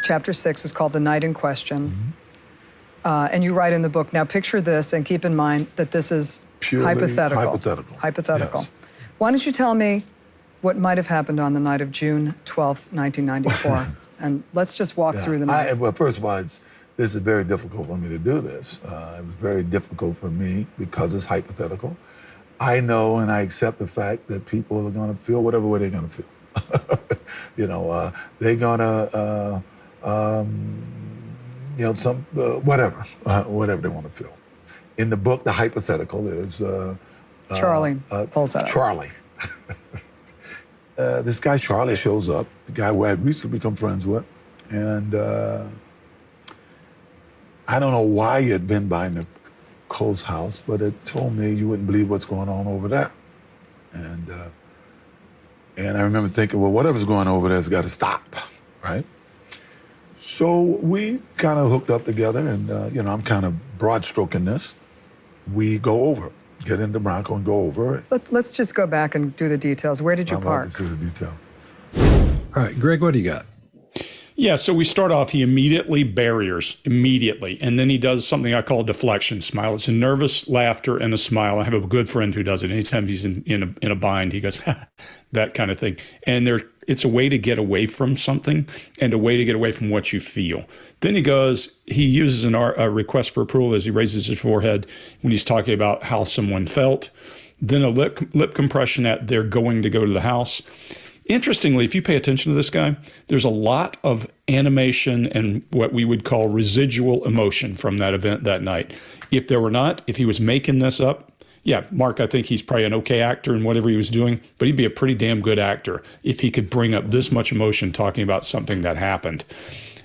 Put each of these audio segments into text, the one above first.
chapter 6 is called The Night in Question. And you write in the book, now picture this and keep in mind that this is purely hypothetical. Hypothetical. Yes. Why don't you tell me what might have happened on the night of June 12th, 1994? And let's just walk through the night. Well, first of all, this is very difficult for me to do this. It was very difficult for me because it's hypothetical. I know and I accept the fact that people are going to feel whatever way they're going to feel. You know, they're going to, you know, whatever they want to feel. In the book, the hypothetical is Charlie pulls that up. Charlie. This guy Charlie shows up, the guy who I had recently become friends with, and I don't know why he had been by Nicole's house, but it told me you wouldn't believe what's going on over there. And I remember thinking, well, whatever's going on over there has got to stop, right? So we kind of hooked up together, and you know, I'm kind of broad stroking this. We go over, get in the Bronco and go over. Let's just go back and do the details. Where did you park? Let's do the detail. All right, Greg, what do you got? Yeah, so we start off, he immediately barriers, and then he does something I call a deflection smile. It's a nervous laughter and a smile. I have a good friend who does it. Anytime he's in a bind, he goes, that kind of thing. And it's a way to get away from something and a way to get away from what you feel. Then he uses a request for approval as he raises his forehead when he's talking about how someone felt. Then a lip compression at they're going to go to the house. Interestingly, if you pay attention to this guy, there's a lot of animation and what we would call residual emotion from that event that night. If he was making this up, yeah, Mark, I think he's probably an okay actor in whatever he was doing, but he'd be a pretty damn good actor if he could bring up this much emotion talking about something that happened.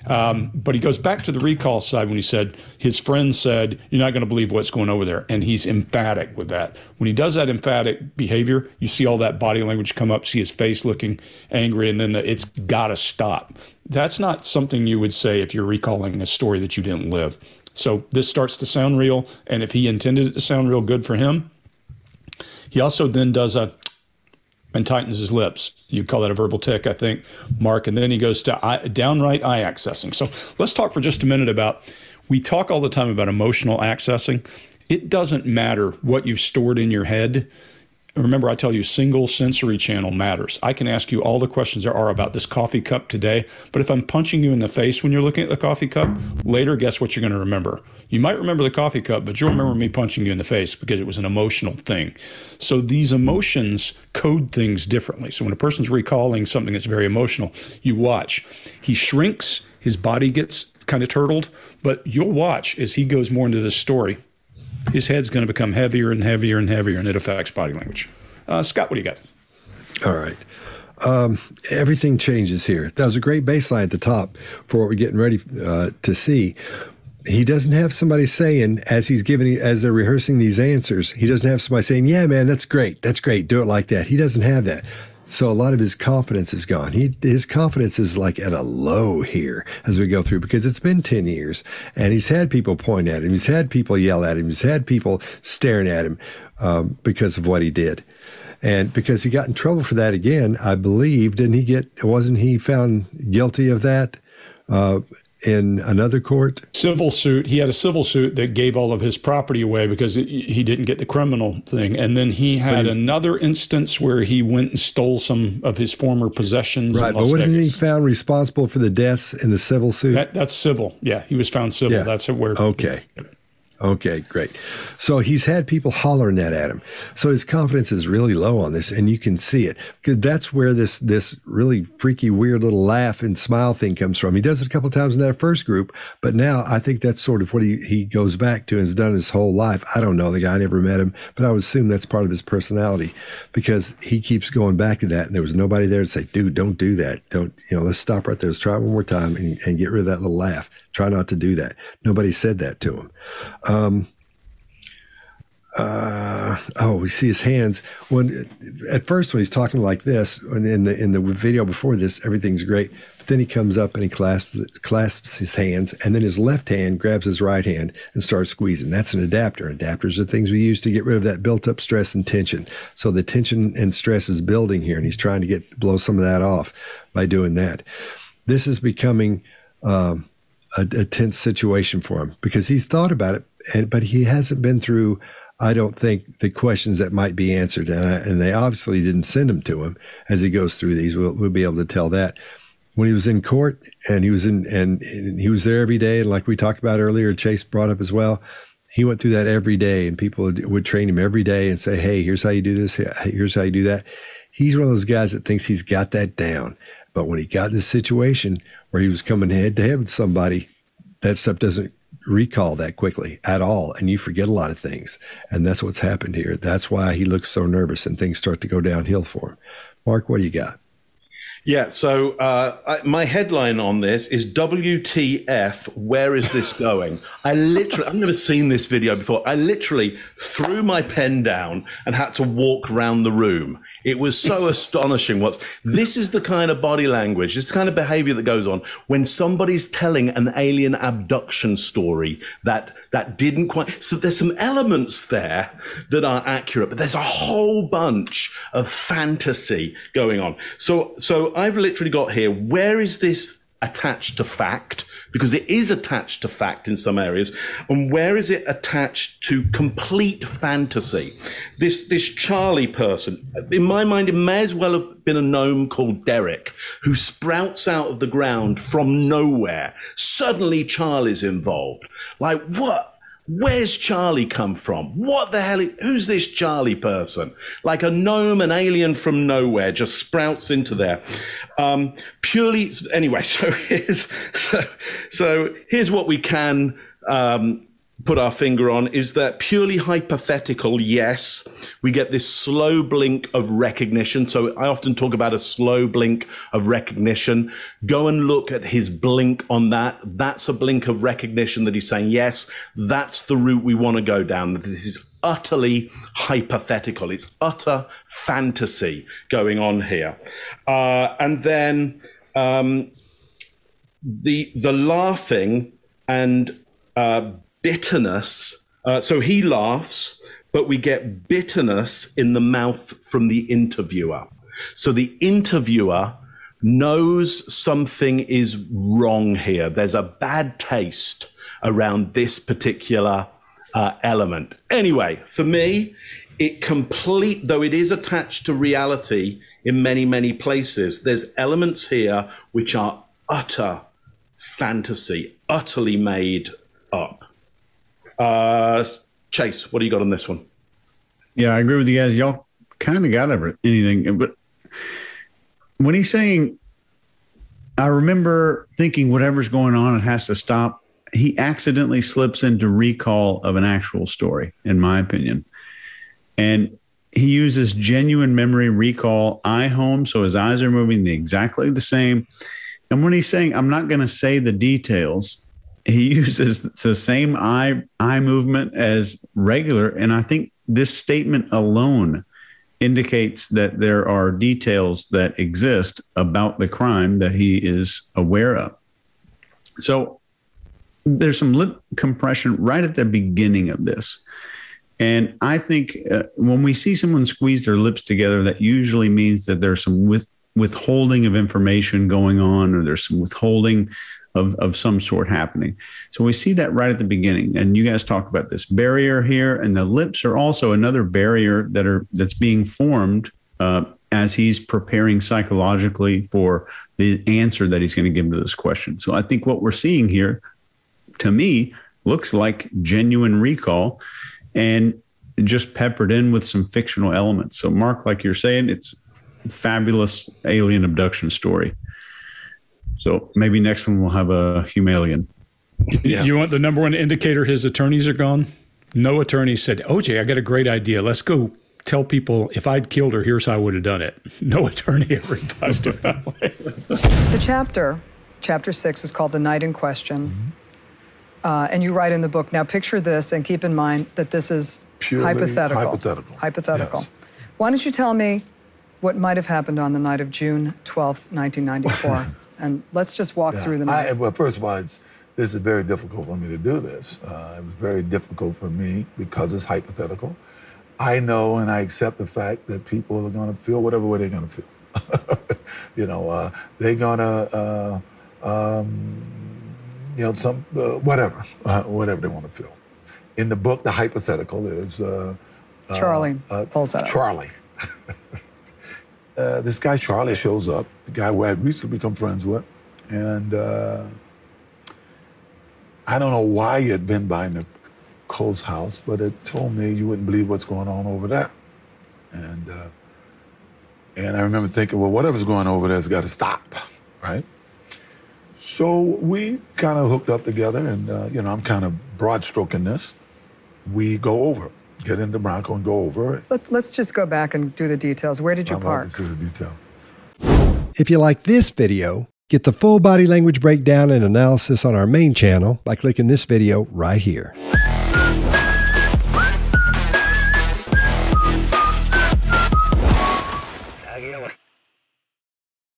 But he goes back to the recall side when he said, his friend said, you're not going to believe what's going over there. And he's emphatic with that. When he does that emphatic behavior, you see all that body language come up, see his face looking angry, and then it's got to stop. That's not something you would say if you're recalling a story that you didn't live. So this starts to sound real. And if he intended it to sound real, good for him. He also then does and tightens his lips. You call that a verbal tick, I think, Mark. And then he goes to downright eye accessing. So let's talk for just a minute we talk all the time about emotional accessing. It doesn't matter what you've stored in your head. Remember, I tell you, single sensory channel matters. I can ask you all the questions there are about this coffee cup today, but if I'm punching you in the face when you're looking at the coffee cup, later, guess what you're going to remember? You might remember the coffee cup, but you'll remember me punching you in the face because it was an emotional thing. So these emotions code things differently. So when a person's recalling something that's very emotional, you watch. He shrinks, his body gets kind of turtled, but you'll watch as he goes more into this story. His head's going to become heavier and heavier and heavier, and it affects body language. Scott, what do you got? All right. Everything changes here. That was a great baseline at the top for what we're getting ready to see. He doesn't have somebody saying, as they're rehearsing these answers, he doesn't have somebody saying, yeah, man, that's great. That's great. Do it like that. He doesn't have that. So a lot of his confidence is gone. His confidence is like at a low here as we go through, because it's been 10 years and he's had people point at him. He's had people yell at him. He's had people staring at him because of what he did. And because he got in trouble for that again, I believe, wasn't he found guilty of that in another court? Civil suit. He had a civil suit that gave all of his property away because he didn't get the criminal thing. And then he had another instance where he went and stole some of his former possessions. Right, but wasn't he found responsible for the deaths in the civil suit? That's civil. Yeah, he was found civil. Yeah. That's where. Okay. Okay, great. So he's had people hollering that at him. So his confidence is really low on this, and you can see it, because that's where this really freaky, weird little laugh and smile thing comes from. He does it a couple of times in that first group, but now I think that's sort of what he goes back to and has done his whole life. I don't know the guy, I never met him, but I would assume that's part of his personality, because he keeps going back to that, and there was nobody there to say, dude, don't do that. Let's stop right there. Let's try it one more time and get rid of that little laugh. Try not to do that. Nobody said that to him. We see his hands. At first when he's talking like this, and in the video before this, everything's great. But then he comes up and he clasps his hands, and then his left hand grabs his right hand and starts squeezing. That's an adapter. Adapters are things we use to get rid of that built-up stress and tension. So the tension and stress is building here, and he's trying to blow some of that off by doing that. This is becoming a tense situation for him because he's thought about it, but he hasn't been through, I don't think, the questions that might be answered. And they obviously didn't send them to him as he goes through these. We'll be able to tell that. When he was in court and he was and he was there every day, and like we talked about earlier, Chase brought up as well, he went through that every day, and people would train him every day and say, hey, here's how you do this, here's how you do that. He's one of those guys that thinks he's got that down. But when he got in this situation where he was coming head to head with somebody, that stuff doesn't recall that quickly at all, and you forget a lot of things. And that's what's happened here. That's why he looks so nervous and things start to go downhill for him. Mark, what do you got? Yeah, so my headline on this is WTF, where is this going? I've never seen this video before. I literally threw my pen down and had to walk around the room. It was so astonishing. This is the kind of body language, this kind of behavior that goes on when somebody's telling an alien abduction story that didn't quite. So there's some elements there that are accurate, but there's a whole bunch of fantasy going on. So I've literally got here, where is this attached to fact? Because it is attached to fact in some areas. And where is it attached to complete fantasy? This Charlie person, in my mind, it may as well have been a gnome called Derek, who sprouts out of the ground from nowhere. Suddenly Charlie's involved. Like, what? Where's Charlie come from? What the hell? Who's this Charlie person? Like a gnome, an alien from nowhere, just sprouts into there. Purely, anyway, so here's what we can put our finger on, is that purely hypothetical, yes, we get this slow blink of recognition. So I often talk about a slow blink of recognition. Go and look at his blink on that. That's a blink of recognition that he's saying, yes, that's the route we want to go down. This is utterly hypothetical. It's utter fantasy going on here. And then the laughing and bitterness. So he laughs, but we get bitterness in the mouth from the interviewer. So the interviewer knows something is wrong here. There's a bad taste around this particular element. Anyway, for me, though it is attached to reality in many, many places, there's elements here which are utter fantasy, utterly made up. Chase, what do you got on this one? Yeah, I agree with you guys. Y'all kind of got anything, but when he's saying, I remember thinking whatever's going on, it has to stop, he accidentally slips into recall of an actual story, in my opinion. And he uses genuine memory recall, eye home, so his eyes are moving exactly the same. And when he's saying, I'm not going to say the details, he uses the same eye movement as regular. And I think this statement alone indicates that there are details that exist about the crime that he is aware of. So there's some lip compression right at the beginning of this. And I think when we see someone squeeze their lips together, that usually means that there's some withholding of information going on, or there's some withholding of some sort happening. So we see that right at the beginning. And you guys talk about this barrier here, and the lips are also another barrier that's being formed as he's preparing psychologically for the answer that he's going to give to this question. So I think what we're seeing here, to me, looks like genuine recall and just peppered in with some fictional elements. So Mark, like you're saying, it's a fabulous alien abduction story. So maybe next one we'll have a Humalian. Yeah. You want the number one indicator his attorneys are gone? No attorney said, OJ, I got a great idea. Let's go tell people if I'd killed her, here's how I would have done it. No attorney ever advised it that way. The chapter 6 is called The Night in Question. And you write in the book, now picture this and keep in mind that this is Purely hypothetical. Yes. Why don't you tell me what might have happened on the night of June 12th, 1994? And let's just walk through the night. Well, first of all, this is very difficult for me to do this. It was very difficult for me because it's hypothetical. I know and I accept the fact that people are going to feel whatever way they're going to feel. They're going to, you know, some whatever they want to feel. In the book, the hypothetical is Charlie pulls that up. Charlie. This guy Charlie shows up, the guy who I recently become friends with, and I don't know why he had been by Nicole's house, but it told me you wouldn't believe what's going on over there. And I remember thinking, well, whatever's going on over there's got to stop, right? So we kind of hooked up together, and you know, I'm kind of broad stroking this. We go over, get in the Bronco and go over. Let's just go back and do the details. Where did you park? This is the detail. If you like this video, get the full body language breakdown and analysis on our main channel by clicking this video right here.